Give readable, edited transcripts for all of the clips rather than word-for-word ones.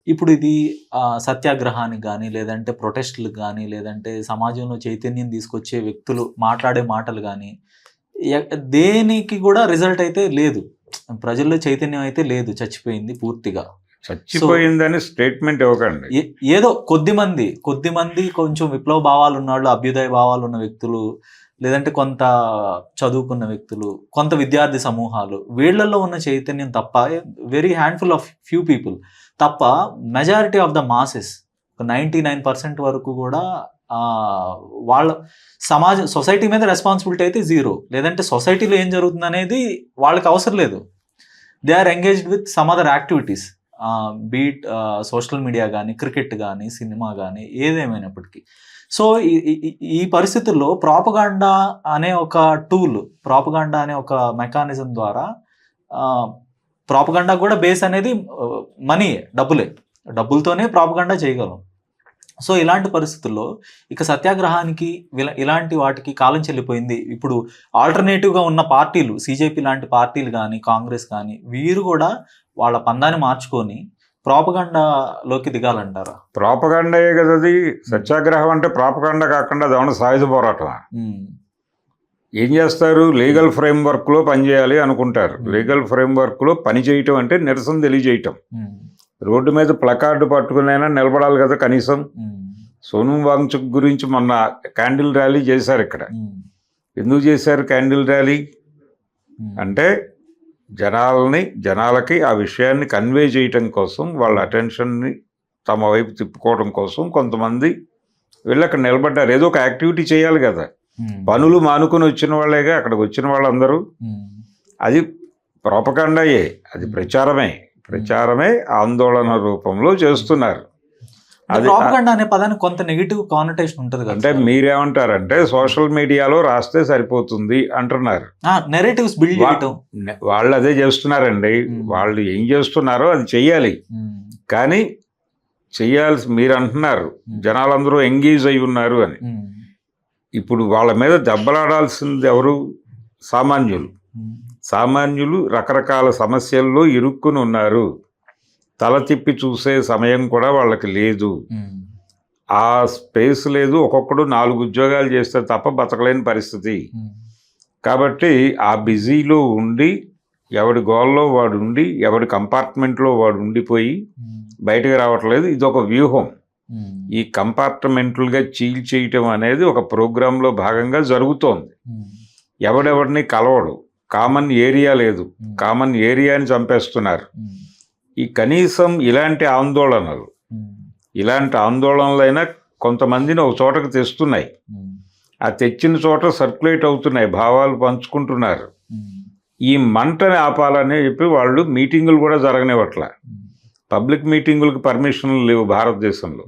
ఇప్పుడు ఇది సత్యాగ్రహానికి గానీ, లేదంటే ప్రొటెస్ట్‌లకు గానీ, లేదంటే సమాజంలో చైతన్యం తీసుకొచ్చే వ్యక్తులు మాట్లాడే మాటలు గానీ, ఎ దేనికి గూడా రిజల్ట్ అయితే లేదు. ప్రజల్లో చైతన్యం అయితే లేదు. చచ్చిపోయింది పూర్తిగా. చచ్చిపోయిందని స్టేట్మెంట్ ఇవ్వకండి. ఏదో కొద్దిమంది కొంచెం విప్లవ భావాలున్నోళ్ళు, అభ్యుదయ భావాలున్న వ్యక్తులు, లేదంటే కొంత చదువుకున్న వ్యక్తులు, కొంత విద్యార్థి సమూహాలు, వీళ్ళల్లో ఉన్న చైతన్యం తప్ప, very handful of few people తప్ప, మెజారిటీ ఆఫ్ ద మాసెస్ 99% వరకు కూడా వాళ్ళ సొసైటీ మీద రెస్పాన్సిబిలిటీ అయితే జీరో. లేదంటే సొసైటీలో ఏం జరుగుతుందనేది వాళ్ళకి అవసరం లేదు. They are engaged with some other activities. Be it social media కానీ, క్రికెట్ కానీ, సినిమా కానీ, ఏదేమైనప్పటికీ. సో ఈ పరిస్థితుల్లో ప్రాపగాండా అనే ఒక టూల్, ప్రాపగాండా అనే ఒక మెకానిజం ద్వారా, ప్రాపగాండా కూడా బేస్ అనేది మనీ, డబ్బులతోనే ప్రాపగాండా చేయగలం. సో ఇలాంటి పరిస్థితుల్లో ఇక సత్యాగ్రహానికి ఇలాంటి వాటికి కాలం చెల్లిపోయింది. ఇప్పుడు ఆల్టర్నేటివ్గా ఉన్న పార్టీలు, సిజేపీ లాంటి పార్టీలు కానీ, కాంగ్రెస్ కానీ, వీరు కూడా వాళ్ళ పందాన్ని మార్చుకొని ప్రాపగాండాలోకి దిగాలంటారా? ప్రాపగాండాయే కదా అది. సత్యాగ్రహం అంటే ప్రాపగాండా కాకుండా అదేమన్నా సాయుధ పోరాటం. ఏం చేస్తారు? లీగల్ ఫ్రేమ్వర్క్లో పనిచేయాలి అనుకుంటారు. లీగల్ ఫ్రేమ్వర్క్లో పని చేయటం అంటే నిరసన తెలియజేయటం. రోడ్డు మీద ప్లకార్డు పట్టుకునైనా నిలబడాలి కదా కనీసం. సోనం వాంగ్చుక్ గురించి మొన్న క్యాండిల్ ర్యాలీ చేశారు ఇక్కడ. ఎందుకు చేశారు క్యాండిల్ ర్యాలీ అంటే జనాలకి ఆ విషయాన్ని కన్వే చేయటం కోసం, వాళ్ళ అటెన్షన్ని తమ వైపు తిప్పుకోవడం కోసం కొంతమంది వెళ్ళి అక్కడ నిలబడ్డారు. ఏదో ఒక యాక్టివిటీ చేయాలి కదా. పనులు మానుకొని వచ్చిన వాళ్ళేగా అక్కడికి వచ్చిన వాళ్ళందరూ. అది ప్రాపగాండాయే, అది ప్రచారమే ఆందోళన రూపంలో చేస్తున్నారు. అది ప్రాపగాండా అనే పదానికి కొంత నెగిటివ్ కానోటేషన్ ఉంటుంది కదా. అంటే మీరేమంటారంటే సోషల్ మీడియాలో రాస్తే సరిపోతుంది అంటున్నారు. నెరేటివ్స్ బిల్డ్ చేయటం వాళ్ళు అదే చేస్తున్నారండి. వాళ్ళు ఏం చేస్తున్నారో అది చెయ్యాలి. కానీ చెయ్యాల్సి మీరు అంటున్నారు జనాలందరూ ఎంగేజ్ అయి ఉన్నారు అని. ఇప్పుడు వాళ్ళ మీద దెబ్బలాడాల్సింది ఎవరు? సామాన్యులు రకరకాల సమస్యల్లో ఇరుక్కుని ఉన్నారు. తల తిప్పి చూసే సమయం కూడా వాళ్ళకి లేదు. ఆ స్పేస్ లేదు. ఒక్కొక్కడు 4 ఉద్యోగాలు చేస్తే తప్ప బతకలేని పరిస్థితి. కాబట్టి ఆ బిజీలో ఉండి, ఎవడి గోల్లో వాడు ఉండి, ఎవడి కంపార్ట్మెంట్లో వాడు ఉండిపోయి బయటకు రావట్లేదు. ఇది ఒక వ్యూహం. ఈ కంపార్ట్మెంట్లుగా చీల్చేయటం అనేది ఒక ప్రోగ్రాంలో భాగంగా జరుగుతోంది. ఎవడెవడిని కలవడు. కామన్ ఏరియా లేదు. కామన్ ఏరియాని చంపేస్తున్నారు. ఈ కనీసం ఇలాంటి ఆందోళనలైనా కొంతమందిని ఒక చోటకు తెస్తున్నాయి. ఆ తెచ్చిన చోట సర్క్యులేట్ అవుతున్నాయి, భావాలు పంచుకుంటున్నారు. ఈ మంటని ఆపాలని చెప్పి వాళ్ళు మీటింగులు కూడా జరగనివ్వట్ల. పబ్లిక్ మీటింగులకు పర్మిషన్లు లేవు భారతదేశంలో.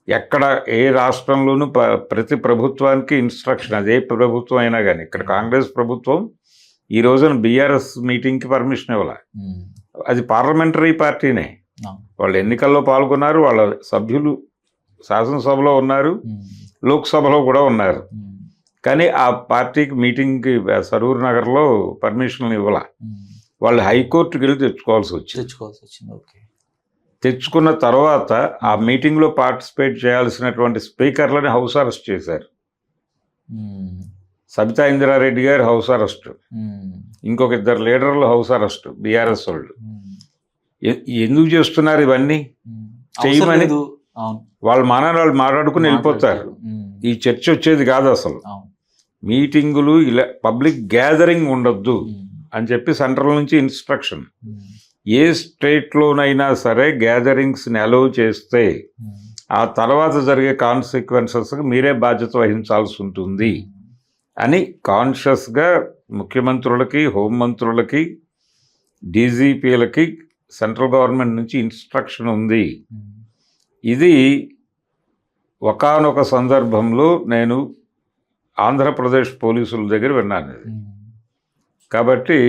ఎక్కడ ఏ రాష్ట్రంలోనూ ప్రతి ప్రభుత్వానికి ఇన్స్ట్రక్షన్, అదే ప్రభుత్వం అయినా కానీ. ఇక్కడ కాంగ్రెస్ ప్రభుత్వం ఈ రోజున బీఆర్ఎస్ మీటింగ్కి పర్మిషన్ ఇవ్వాలి. అది పార్లమెంటరీ పార్టీనే. వాళ్ళు ఎన్నికల్లో పాల్గొన్నారు. వాళ్ళ సభ్యులు శాసనసభలో ఉన్నారు, లోక్సభలో కూడా ఉన్నారు. కానీ ఆ పార్టీకి మీటింగ్కి సరూర్ నగర్లో పర్మిషన్ ఇవ్వాల. వాళ్ళు హైకోర్టుకి వెళ్ళి తెచ్చుకోవాల్సి వచ్చింది. తెచ్చుకున్న తర్వాత ఆ మీటింగ్లో పార్టిసిపేట్ చేయాల్సినటువంటి స్పీకర్లని హౌస్ అరెస్ట్ చేశారు. సబితా ఇంద్రారెడ్డి గారు హౌస్ అరెస్ట్, ఇంకొక 2 లీడర్లు హౌస్ అరెస్ట్, బీఆర్ఎస్ వాళ్ళు. ఎందుకు చేస్తున్నారు ఇవన్నీ? చేయమని వాళ్ళ మానాలు మాట్లాడుకుని వెళ్ళిపోతారు. ఈ చర్చ వచ్చేది కాదు అసలు. మీటింగులు ఇలా పబ్లిక్ గ్యాదరింగ్ ఉండొద్దు అని చెప్పి సెంట్రల్ నుంచి ఇన్స్ట్రక్షన్. ఏ స్టేట్లోనైనా సరే గ్యాదరింగ్స్ని అలౌ చేస్తే ఆ తర్వాత జరిగే కాన్సిక్వెన్సెస్కి మీరే బాధ్యత వహించాల్సి ఉంటుంది అని కాన్షియస్గా ముఖ్యమంత్రులకి, హోంమంత్రులకి, డీజీపీలకి సెంట్రల్ గవర్నమెంట్ నుంచి ఇన్స్ట్రక్షన్ ఉంది. ఇది ఒకానొక సందర్భంలో నేను ఆంధ్రప్రదేశ్ పోలీసుల దగ్గర విన్నాను. కాబట్టి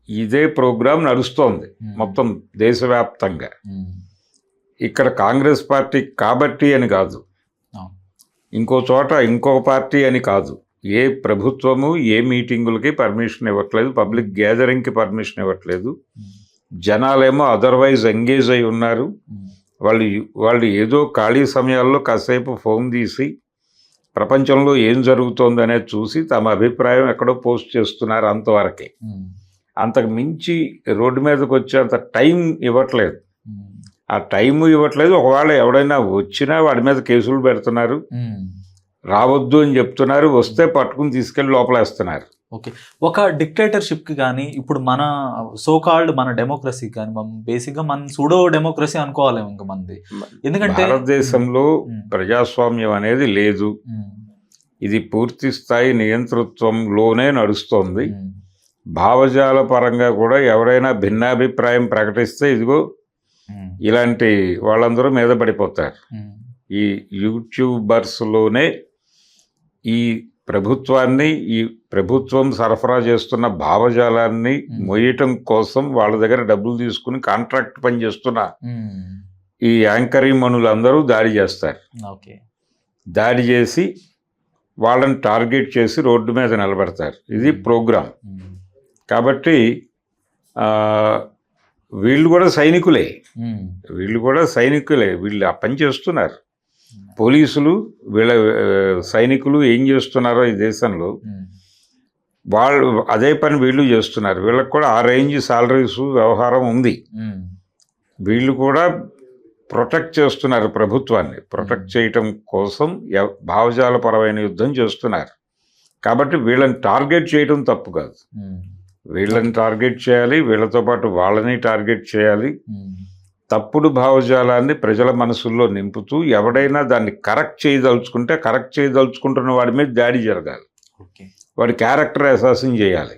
ఇదే ప్రోగ్రాం నడుస్తోంది మొత్తం దేశవ్యాప్తంగా. ఇక్కడ కాంగ్రెస్ పార్టీ కాబట్టి అని కాదు, ఇంకో చోట ఇంకొక పార్టీ అని కాదు. ఏ ప్రభుత్వము ఏ మీటింగులకి పర్మిషన్ ఇవ్వట్లేదు, పబ్లిక్ గ్యాదరింగ్కి పర్మిషన్ ఇవ్వట్లేదు. జనాలేమో అదర్వైజ్ ఎంగేజ్ అయి ఉన్నారు. వాళ్ళు ఏదో ఖాళీ సమయాల్లో కాసేపు ఫోన్ తీసి ప్రపంచంలో ఏం జరుగుతోంది అనేది చూసి తమ అభిప్రాయం ఎక్కడో పోస్ట్ చేస్తున్నారు, అంతవరకే. అంతకు మించి రోడ్డు మీదకి వచ్చేంత టైం ఇవ్వట్లేదు. ఆ టైము ఇవ్వట్లేదు. ఒకవేళ ఎవడైనా వచ్చినా వాడి మీద కేసులు పెడుతున్నారు, రావద్దు అని చెప్తున్నారు, వస్తే పట్టుకుని తీసుకెళ్లి లోపలేస్తున్నారు. ఓకే, ఒక డిక్టేటర్షిప్కి కానీ ఇప్పుడు మన సోకాల్డ్ మన డెమోక్రసీకి కానీ బేసిక్గా మన సూడో డెమోక్రసీ అనుకోవాలి ఇంకా మనది. ఎందుకంటే భారతదేశంలో ప్రజాస్వామ్యం అనేది లేదు. ఇది పూర్తి స్థాయి నియంతృత్వంలోనే నడుస్తోంది. భావజాల పరంగా కూడా ఎవరైనా భిన్నాభిప్రాయం ప్రకటిస్తే ఇదిగో ఇలాంటి వాళ్ళందరూ మీద పడిపోతారు. ఈ యూట్యూబర్స్లోనే ఈ ప్రభుత్వాన్ని, ఈ ప్రభుత్వం సరఫరా చేస్తున్న భావజాలాన్ని మొయ్యటం కోసం వాళ్ళ దగ్గర డబ్బులు తీసుకుని కాంట్రాక్ట్ పని చేస్తున్న ఈ యాంకరీమణులందరూ దాడి చేస్తారు. దాడి చేసి వాళ్ళని టార్గెట్ చేసి రోడ్డు మీద నిలబెడతారు. ఇది ప్రోగ్రామ్. కాబట్టి వీళ్ళు కూడా సైనికులే. వీళ్ళు ఆ పని చేస్తున్నారు. పోలీసులు వీళ్ళ సైనికులు ఏం చేస్తున్నారో ఈ దేశంలో వాళ్ళు అదే పని వీళ్ళు చేస్తున్నారు. వీళ్ళకి కూడా ఆ రేంజ్ సాలరీస్ వ్యవహారం ఉంది. వీళ్ళు కూడా ప్రొటెక్ట్ చేస్తున్నారు, ప్రభుత్వాన్ని ప్రొటెక్ట్ చేయటం కోసం భావజాలపరమైన యుద్ధం చేస్తున్నారు. కాబట్టి వీళ్ళని టార్గెట్ చేయడం తప్పు కాదు. వీళ్ళని టార్గెట్ చేయాలి, వీళ్ళతో పాటు వాళ్ళని టార్గెట్ చేయాలి. తప్పుడు భావజాలాన్ని ప్రజల మనసుల్లో నింపుతూ ఎవడైనా దాన్ని కరెక్ట్ చేయదలుచుకుంటున్న వాడి మీద దాడి జరగాలి. వాడి క్యారెక్టర్ అసాసిన్ చేయాలి.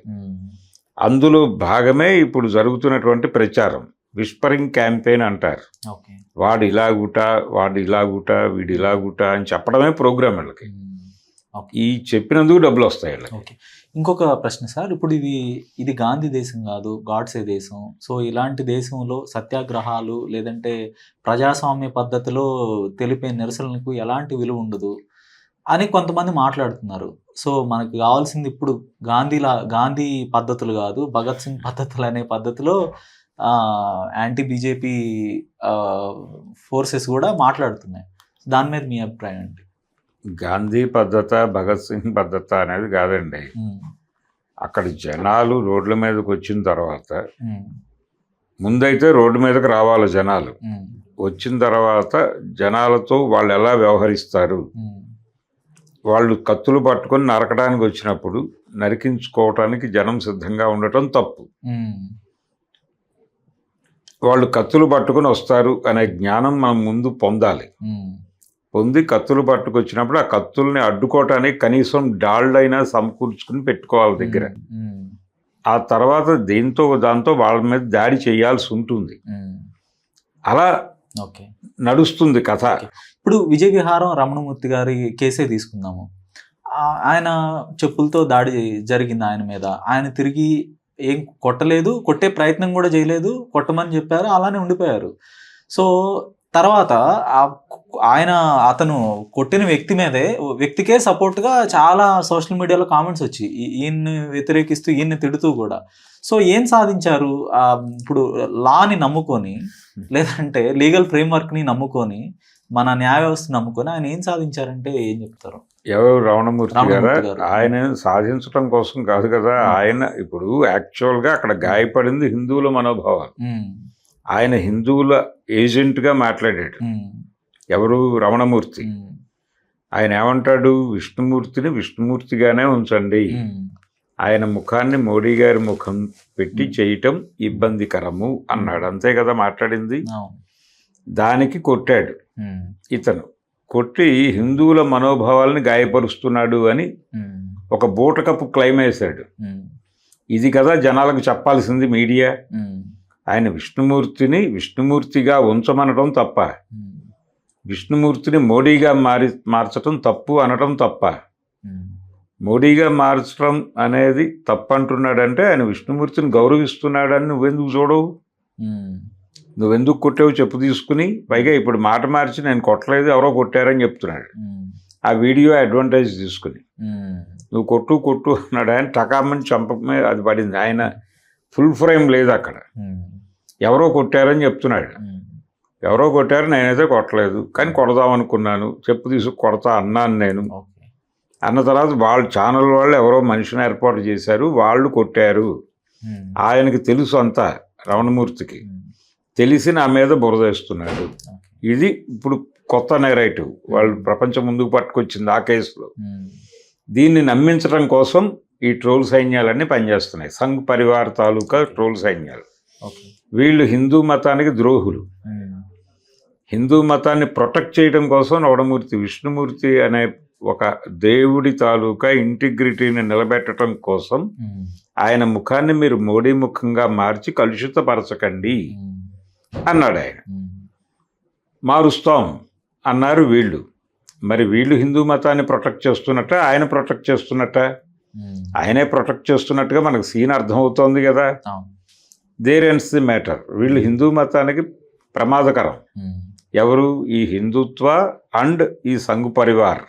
అందులో భాగమే ఇప్పుడు జరుగుతున్నటువంటి ప్రచారం, విస్పరింగ్ క్యాంపెయిన్ అంటారు. వాడు ఇలాగుట, వీడు ఇలాగుట అని చెప్పడమే ప్రోగ్రామ్ వీళ్ళకి. ఈ చెప్పినందుకు డబ్బులు వస్తాయి వీళ్ళకి. ఇంకొక ప్రశ్న సార్, ఇప్పుడు ఇది గాంధీ దేశం కాదు, గాడ్సే దేశం. సో ఇలాంటి దేశంలో సత్యాగ్రహాలు లేదంటే ప్రజాస్వామ్య పద్ధతిలో తెలిపే నిరసనలకు ఎలాంటి విలువ ఉండదు అని కొంతమంది మాట్లాడుతున్నారు. సో మనకు కావాల్సింది ఇప్పుడు గాంధీ పద్ధతులు కాదు, భగత్ సింగ్ పద్ధతులు అనే పద్ధతిలో యాంటీ బీజేపీ ఫోర్సెస్ కూడా మాట్లాడుతున్నాయి. దాని మీద మీ అభిప్రాయం ఏంటి? గాంధీ పద్ధత, భగత్ సింగ్ పద్ధత అనేది కాదండి. అక్కడ జనాలు రోడ్ల మీదకి వచ్చిన తర్వాత, ముందైతే రోడ్డు మీదకి రావాలి జనాలు. వచ్చిన తర్వాత జనాలతో వాళ్ళు ఎలా వ్యవహరిస్తారు, వాళ్ళు కత్తులు పట్టుకొని నరకడానికి వచ్చినప్పుడు నరికించుకోవటానికి జనం సిద్ధంగా ఉండటం తప్పు. వాళ్ళు కత్తులు పట్టుకొని వస్తారు అనే జ్ఞానం మనం ముందు పొందాలి. పొంది కత్తులు పట్టుకొచ్చినప్పుడు ఆ కత్తుల్ని అడ్డుకోవటానికి కనీసం డాళ్ళైనా సమకూర్చుకుని పెట్టుకోవాలి దగ్గర. ఆ తర్వాత దాంతో వాళ్ళ మీద దాడి చేయాల్సి ఉంటుంది. అలా నడుస్తుంది కథ. ఇప్పుడు విజయ విహారం రమణమూర్తి గారి కేసే తీసుకుందాము. ఆయన చెప్పులతో దాడి జరిగింది ఆయన మీద. ఆయన తిరిగి ఏం కొట్టలేదు, కొట్టే ప్రయత్నం కూడా చేయలేదు, కొట్టమని చెప్పారు, అలానే ఉండిపోయారు. సో తర్వాత అతను కొట్టిన వ్యక్తికే సపోర్ట్గా చాలా సోషల్ మీడియాలో కామెంట్స్ వచ్చి ఈయన్ని వ్యతిరేకిస్తూ, ఈయన్ని తిడుతూ కూడా. సో ఏం సాధించారు? ఇప్పుడు లాని నమ్ముకొని, లేదంటే లీగల్ ఫ్రేమ్వర్క్ని నమ్ముకొని, మన న్యాయ వ్యవస్థ నమ్ముకొని ఆయన ఏం సాధించారంటే ఏం చెప్తారు? ఎవరు? రమణమూర్తి గారు. ఆయన సాధించడం కోసం కాదు కదా. ఆయన ఇప్పుడు యాక్చువల్గా అక్కడ గాయపడింది హిందువుల మనోభావాలు. ఆయన హిందువుల ఏజెంట్గా మాట్లాడాడు. ఎవరు? రమణమూర్తి. ఆయన ఏమంటాడు? విష్ణుమూర్తిని విష్ణుమూర్తిగానే ఉంచండి, ఆయన ముఖాన్ని మోడీ గారి ముఖం పెట్టి చేయటం ఇబ్బందికరము అన్నాడు. అంతే కదా మాట్లాడింది. దానికి కొట్టాడు ఇతను. కొట్టి హిందువుల మనోభావాలని గాయపరుస్తున్నాడు అని ఒక బూటకపు క్లెయిమ్ వేశాడు. ఇది కదా జనాలకు చెప్పాల్సింది మీడియా. ఆయన విష్ణుమూర్తిని విష్ణుమూర్తిగా ఉంచమనటం తప్ప, విష్ణుమూర్తిని మోడీగా మార్చటం తప్పు అనటం తప్ప. మోడీగా మార్చడం అనేది తప్పంటున్నాడంటే ఆయన విష్ణుమూర్తిని గౌరవిస్తున్నాడని నువ్వెందుకు చూడవు? నువ్వెందుకు కొట్టావు చెప్పు తీసుకుని? పైగా ఇప్పుడు మాట మార్చి నేను కొట్టలేదు, ఎవరో కొట్టారని చెప్తున్నాడు. ఆ వీడియో అడ్వాంటేజ్ తీసుకుని నువ్వు కొట్టు అన్నాడు. ఆయన టకామని చంపమే అది పడింది. ఆయన ఫుల్ ఫ్రేమ్ లేదు అక్కడ. ఎవరో కొట్టారని చెప్తున్నాడు. ఎవరో కొట్టారు, నేనైతే కొట్టలేదు, కానీ కొడదామనుకున్నాను, చెప్పు తీసుకు కొడతా అన్నాను నేను. అన్న తర్వాత వాళ్ళ ఛానల్ వాళ్ళు ఎవరో మనిషిని ఏర్పాటు చేశారు, వాళ్ళు కొట్టారు. ఆయనకి తెలుసు అంతా, రమణమూర్తికి తెలిసి నా మీద బురదేస్తున్నాడు. ఇది ఇప్పుడు కొత్త నెరేటివ్ వాళ్ళు ప్రపంచం ముందుకు పట్టుకొచ్చింది ఆ కేసులో. దీన్ని నమ్మించడం కోసం ఈ ట్రోల్ సైన్యాలన్నీ పనిచేస్తున్నాయి. సంఘ్ పరివార్ తాలూకా ట్రోల్ సైన్యాలు. వీళ్ళు హిందూ మతానికి ద్రోహులు. హిందూ మతాన్ని ప్రొటెక్ట్ చేయడం కోసం రమణమూర్తి, విష్ణుమూర్తి అనే ఒక దేవుడి తాలూకా ఇంటిగ్రిటీని నిలబెట్టడం కోసం ఆయన ముఖాన్ని మీరు మోడీ ముఖంగా మార్చి కలుషితపరచకండి అన్నాడు ఆయన. మారుస్తాం అన్నారు వీళ్ళు. మరి వీళ్ళు హిందూ మతాన్ని ప్రొటెక్ట్ చేస్తున్నట్ట, ఆయన ప్రొటెక్ట్ చేస్తున్నట్ట? ఆయనే ప్రొటెక్ట్ చేస్తున్నట్టుగా మనకు సీన్ అర్థమవుతోంది కదా. There ends the matter. వీళ్ళు హిందూ మతానికి ప్రమాదకరం. ఎవరు? ఈ హిందుత్వ అండ్ ఈ సంఘ్ పరివార్.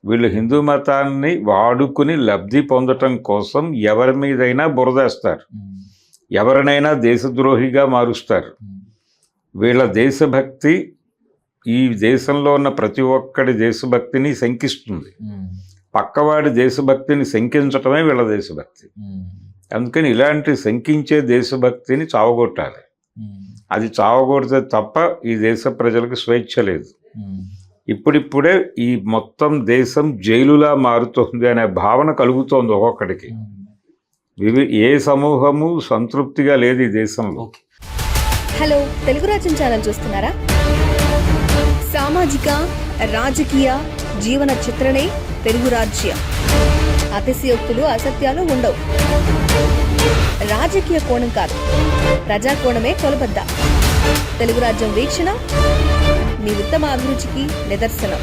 వీళ్ళు హిందూ మతాన్ని వాడుకుని లబ్ధి పొందటం కోసం ఎవరి మీదైనా బురదేస్తారు, ఎవరినైనా దేశద్రోహిగా మారుస్తారు. వీళ్ళ దేశభక్తి ఈ దేశంలో ఉన్న ప్రతి ఒక్కడి దేశభక్తిని శంకిస్తుంది. పక్కవాడి దేశభక్తిని శంకించటమే వీళ్ళ దేశభక్తి. అందుకని ఇలాంటి శంకించే దేశభక్తిని చావగొట్టాలి. అది చావగొడితే తప్ప ఈ దేశ ప్రజలకు స్వేచ్ఛ లేదు. ఇప్పుడిప్పుడే ఈ మొత్తం దేశం జైలులా మారుతుంది అనే భావన కలుగుతోంది ఒక్కొక్కడికి. ఏ సమూహము సంతృప్తిగా లేదు ఈ దేశంలో. హలో, తెలుగు రాజ్యం ఛానల్ చూస్తున్నారా? సామాజిక రాజకీయ జీవన చిత్రణే తెలుగు రాజ్యం. అతిశయోక్తులు అసత్యాలు ఉండవు. రాజకీయ కోణం కాదు, ప్రజా కోణమే కొలబద్ద. తెలుగు రాజ్యం వీక్షణ మీ ఉత్తమ అభిరుచికి నిదర్శనం.